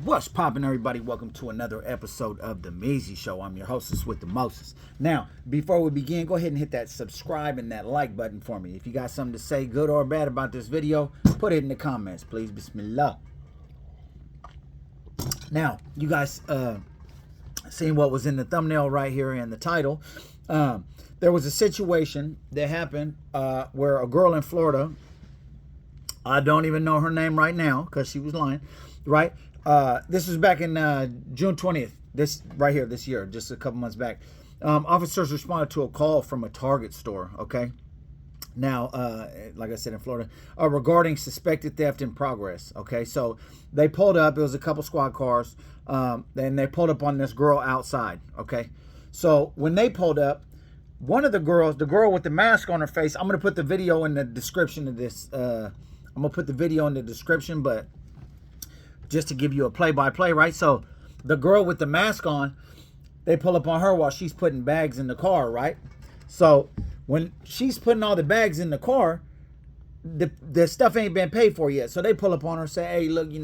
What's poppin', everybody? Welcome to another episode of The Measy Show. I'm your hostess with the Moses. Now, before we begin, go ahead and hit that subscribe and that like button for me. If you got something to say, good or bad, about this video, put it in the comments, please. Bismillah. Now, you guys seen what was in the thumbnail right here and the title. There was a situation that happened where a girl in Florida, I don't even know her name right now because she was lying, right? This was back in June 20th, this year, just a couple months back. Officers responded to a call from a Target store, okay? Now, like I said, in Florida, regarding suspected theft in progress, okay? So they pulled up, it was a couple squad cars, and they pulled up on this girl outside, okay? So when they pulled up, one of the girls, the girl with the mask on her face, I'm going to put the video in the description of this, I'm going to put the video in the description, but just to give you a play-by-play, right? So the girl with the mask on, they pull up on her while she's putting bags in the car, right? So when she's putting all the bags in the car, the stuff ain't been paid for yet. So they pull up on her and say, hey, look, we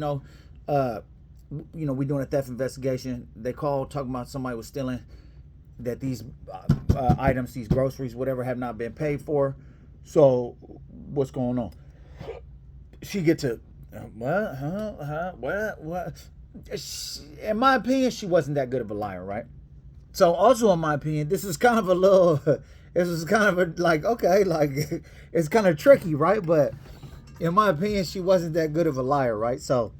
doing a theft investigation. They called talking about somebody was stealing, that these items, these groceries, whatever, have not been paid for. So what's going on? She get to, what? In my opinion, she wasn't that good of a liar, right? So also in my opinion, this is kind of a little, this is kind of a, like, okay, like, it's kind of tricky, right? But in my opinion, she wasn't that good of a liar, right? So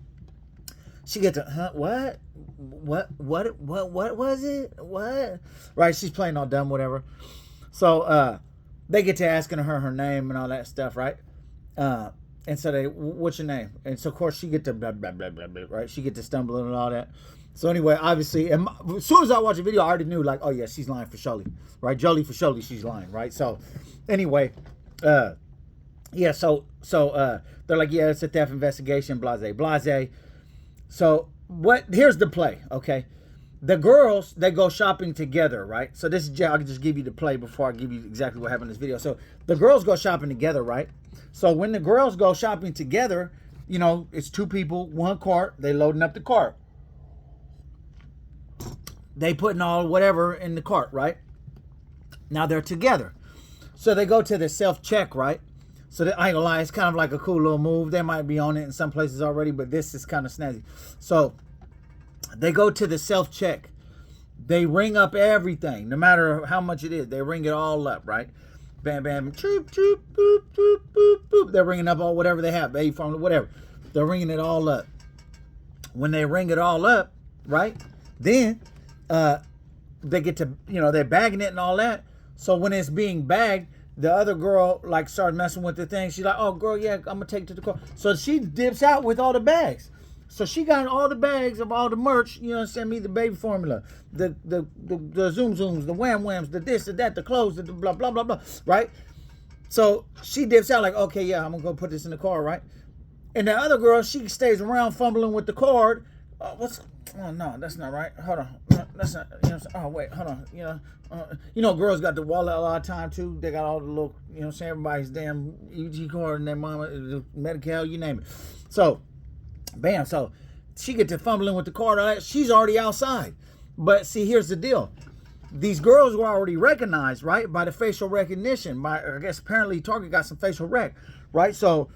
she gets to, what was it? What? Right, she's playing all dumb, whatever. So they get to asking her name and all that stuff, right? And so they, what's your name? And so of course she get to blah, blah, blah, blah, blah, right? She get to stumbling and all that. So anyway, obviously, as soon as I watched the video, I already knew, like, oh yeah, she's lying for surely, right? Jolie for surely, she's lying, right? So anyway, yeah, so they're like, yeah, it's a theft investigation, blase, blase. So here's the play, okay? The girls, they go shopping together, right? So this is, I can just give you the play before I give you exactly what happened in this video. So the girls go shopping together, right? So when the girls go shopping together, it's two people, one cart, they loading up the cart. They putting all whatever in the cart, right? Now they're together. So they go to the self-check, right? So I ain't gonna lie, it's kind of like a cool little move. They might be on it in some places already, but this is kind of snazzy. So they go to the self-check. They ring up everything, no matter how much it is. They ring it all up, right? Bam, bam, troop, troop, boop, boop, boop, boop. They're ringing up all whatever they have, baby formula, whatever. They're ringing it all up. When they ring it all up, right? Then they get to, they're bagging it and all that. So when it's being bagged, the other girl like started messing with the thing. She's like, oh girl, yeah, I'm gonna take it to the car. So she dips out with all the bags. So she got all the bags of all the merch, send me the baby formula, the zoom zooms, the wham whams, the this, the that, the clothes, the blah, blah, blah, blah, right? So she dips out like, okay, yeah, I'm gonna go put this in the car, right? And the other girl, she stays around fumbling with the card. Oh no, that's not right. Hold on, no, that's not. Oh wait, hold on. Girls got the wallet a lot of time too. They got all the little, everybody's damn EG card and their mama, the Medi-Cal, you name it. So, bam. So she get to fumbling with the card. All that. She's already outside. But see, here's the deal. These girls were already recognized, right, by the facial recognition. I guess apparently Target got some facial rec, right? So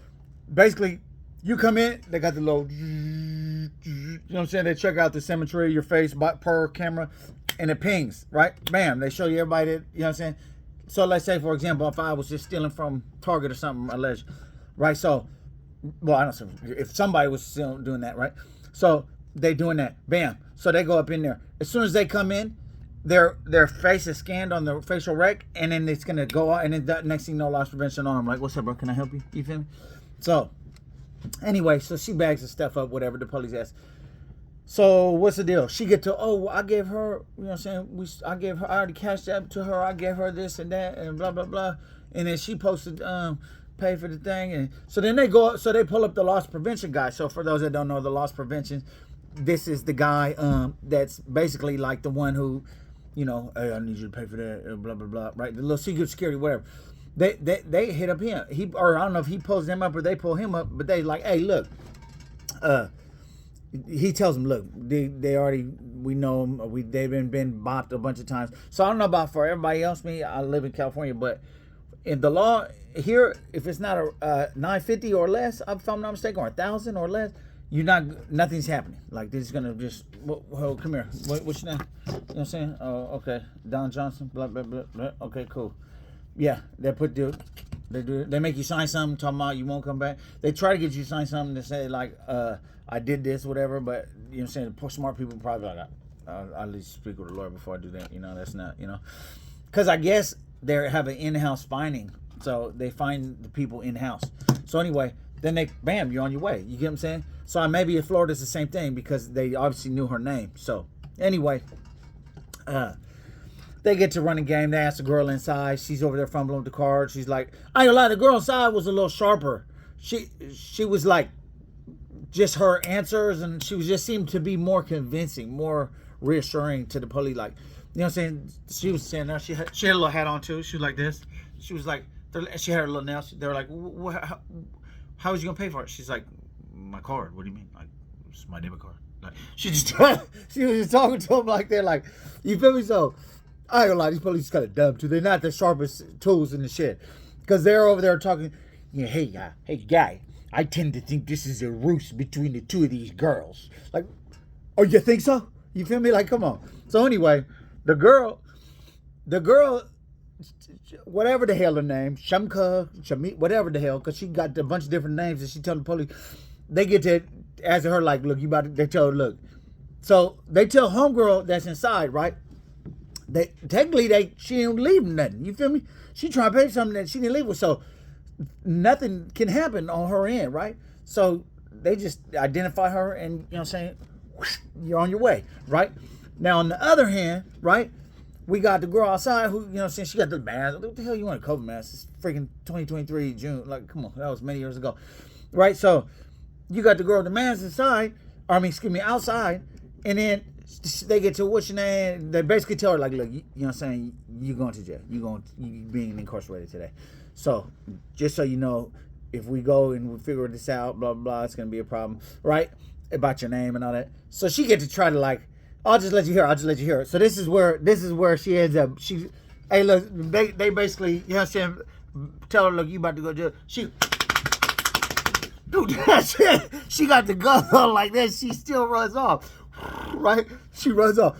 basically, you come in, they got the little, they check out the symmetry of your face per camera, and it pings, right? Bam, they show you everybody that, So let's say, for example, if I was just stealing from Target or something, alleged, right? So, well, I don't know if somebody was still doing that, right? So they doing that, bam. So they go up in there. As soon as they come in, their face is scanned on the facial rec, and then it's gonna go out, and then that next thing you know, loss prevention on. I'm like, what's up, bro? Can I help you? You feel me? So anyway, so she bags the stuff up, whatever, the police ask. So what's the deal? She get to, I gave her, I already cashed up to her. I gave her this and that and blah, blah, blah. And then she posted, pay for the thing. And so then they go, so they pull up the loss prevention guy. So for those that don't know, the loss prevention, this is the guy that's basically like the one who, hey, I need you to pay for that, blah, blah, blah, right? The little secret security, whatever. They hit up him. Or I don't know if he pulls them up or they pull him up, but they like, hey, look, he tells them, look, they already, we know them, they've been bopped a bunch of times. So I don't know about for everybody else. Me, I live in California, but in the law here, if it's not a 950 or less, if I'm not mistaken, or 1,000 or less, nothing's happening. Like they're just gonna just, well, come here. What's your name? You know what I'm saying? Oh, okay, Don Johnson. Blah blah blah blah. Okay, cool. Yeah, they make you sign something talking about you won't come back. They try to get you to sign something to say like, I did this, whatever. But you know what I'm saying? The smart people probably like, I'll at least speak with the lawyer before I do that. You know, that's not, you know, because I guess they have an in-house finding, so they find the people in-house. So anyway, then bam, you're on your way. You get what I'm saying? So maybe in Florida it's the same thing because they obviously knew her name. So anyway, they get to run a game. They ask the girl inside. She's over there fumbling with the card. She's like, I ain't gonna lie, the girl inside was a little sharper. She was like, just her answers, and she was just seemed to be more convincing, more reassuring to the police. Like, you know what I'm saying? She was saying there. She had a little hat on too. She was like this. She was like, she had her little nails. They were like, how was you gonna pay for it? She's like, my card. What do you mean? Like, it's my debit card. Like, she was just talking to him like they're like, you feel me? So I ain't gonna lie, these police kind of dumb too. They're not the sharpest tools in the shit, because they're over there talking. Yeah, hey guy, I tend to think this is a ruse between the two of these girls. Like, oh, you think so? You feel me? Like, come on. So anyway, the girl, whatever the hell her name, Shamit, whatever the hell, because she got a bunch of different names, and she telling the police. They get to asking her like, look, they tell her, look. So they tell homegirl that's inside, right? She didn't leave nothing. You feel me? She trying to pay something that she didn't leave with, so nothing can happen on her end, right? So they just identify her, and you know what I'm saying, you're on your way, right? Now on the other hand, right, we got the girl outside who, you know what I'm saying, she got the mask. What the hell you want a COVID mask? It's freaking 2023 June. Like, come on, that was many years ago, right? So you got the girl with the mask inside, outside, and then they get to what's your name. They basically tell her like, look, you know what I'm saying, you going to jail. You being incarcerated today. So just so you know, if we go and we figure this out, blah blah, it's gonna be a problem, right? About your name and all that. So she get to try to like, I'll just let you hear it. So this is where she ends up. Hey look, they basically, you know what I'm saying, tell her, look, you about to go to jail. She got the gun on like that. She still runs off, right? She runs off.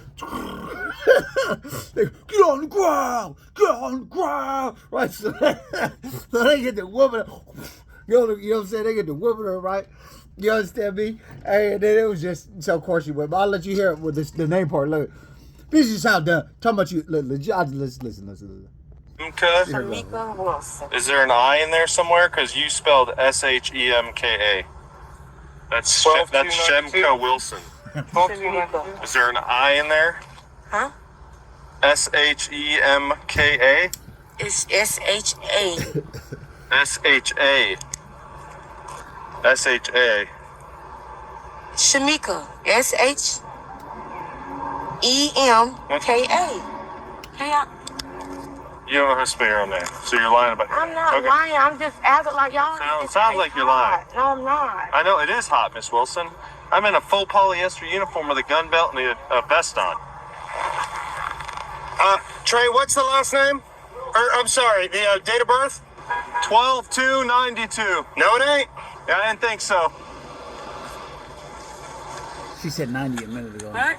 Get on the ground, right? So they get the whooping her. You know what I'm saying? They get the whooping her, right? You understand me? And then it was just so course she went. But I'll let you hear it with the name part. Look, this is how done. Talking about you. Listen. Shamika Wilson. Is there an I in there somewhere? Because you spelled Shemka. That's Shemka Wilson. Is there an I in there? Huh? Shemka. It's S-H-A. S-H-A. Shamika. S-H-E-M-K-A. You don't know how to spell your own name, so you're lying about it. I'm not lying. I'm just acting like y'all. Sounds like you're lying. No, I'm not. I know it is hot, Miss Wilson. I'm in a full polyester uniform with a gun belt and a vest on. Trey, what's the last name? I'm sorry, the date of birth? 12/2/92. No, it ain't. Yeah, I didn't think so. She said 90 a minute ago. What?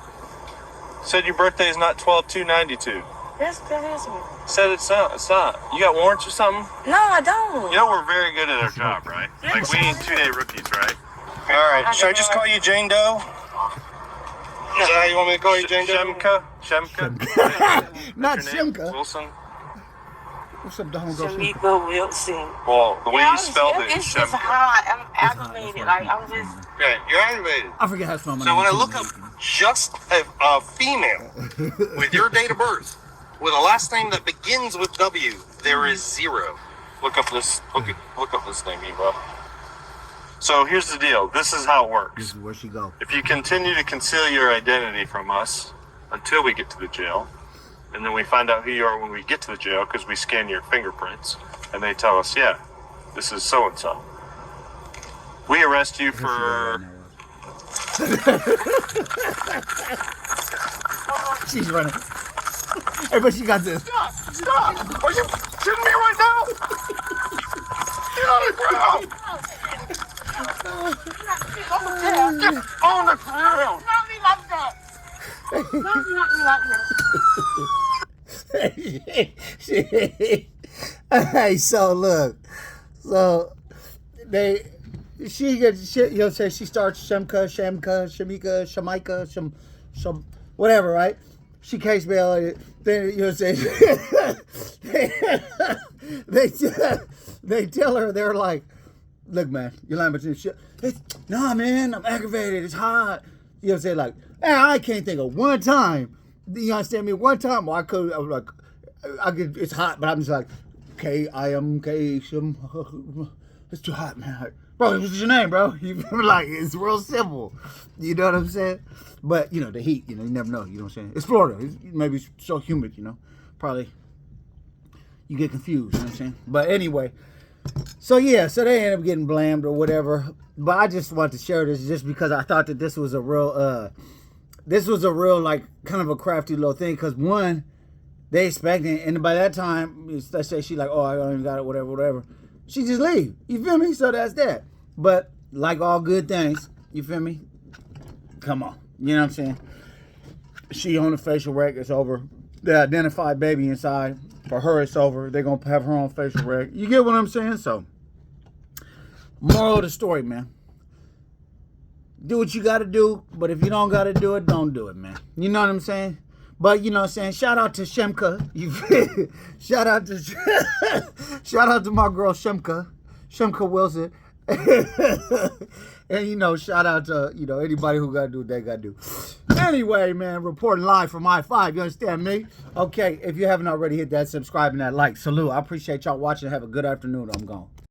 Said your birthday is not 12/2/92. Yes, that is me. Said it's not. It's not. You got warrants or something? No, I don't. You know we're very good at our job, right? Like we ain't 2-day rookies, right? All right. Should I just call you Jane Doe? Is that how you want me to call you, Jane Doe? Shemka. Not What's your name? Shemka. Wilson. What's up, Donald? Shamika Wilson. Well, the way you spelled it is It's just Shemka. hot. I'm aggravated. Like, I'm just... Okay, you're aggravated. I forget how to spell my name. So when I look up just a female with your date of birth, with a last name that begins with W, there is 0. Look up this name, bro. So here's the deal. This is how it works. This is where she go. If you continue to conceal your identity from us until we get to the jail, and then we find out who you are when we get to the jail because we scan your fingerprints, and they tell us, yeah, this is so-and-so. We arrest you for She's running. Hey, but she got this. Stop! Stop! Are you kidding me right now? Get on the ground! Get on the ground! Not me like that. Not me like that. Hey, so look, so she gets shit. You know, say she starts Shamika, whatever, right? She case bail it. Then you know, say they tell her, they're like, look, man, you're lying about this shit. Nah, man, I'm aggravated. It's hot. You know, say like, I can't think of one time. You understand me? One time, I was like, it's hot, but I'm just like, okay, I am okay. It's too hot, man. Like, bro, what's your name, bro? You feel me? Like, it's real simple. You know what I'm saying? But, you know, the heat, you know, you never know. You know what I'm saying? It's Florida. Maybe it's so humid, you know. Probably you get confused, you know what I'm saying? But anyway, so yeah, so they end up getting blamed or whatever. But I just wanted to share this just because I thought that this was a real, like, kind of a crafty little thing. Because one, they expecting, and by that time, let's say she like, oh, I don't even got it, whatever. She just leave. You feel me? So that's that. But like all good things, you feel me? Come on. You know what I'm saying? She on the facial rec, it's over. The identified baby inside, for her it's over. They're going to have her on facial rec. You get what I'm saying? So, moral of the story, man. Do what you got to do, but if you don't got to do it, don't do it, man. You know what I'm saying? But you know what I'm saying? Shout out to Shemka. Shout out to my girl Shemka Wilson. And you know, shout out to, you know, anybody who gotta do what they gotta do. Anyway, man, reporting live from I-5. You understand me? Okay, if you haven't already, hit that subscribe and that like. Salute. I appreciate y'all watching. Have a good afternoon. I'm gone.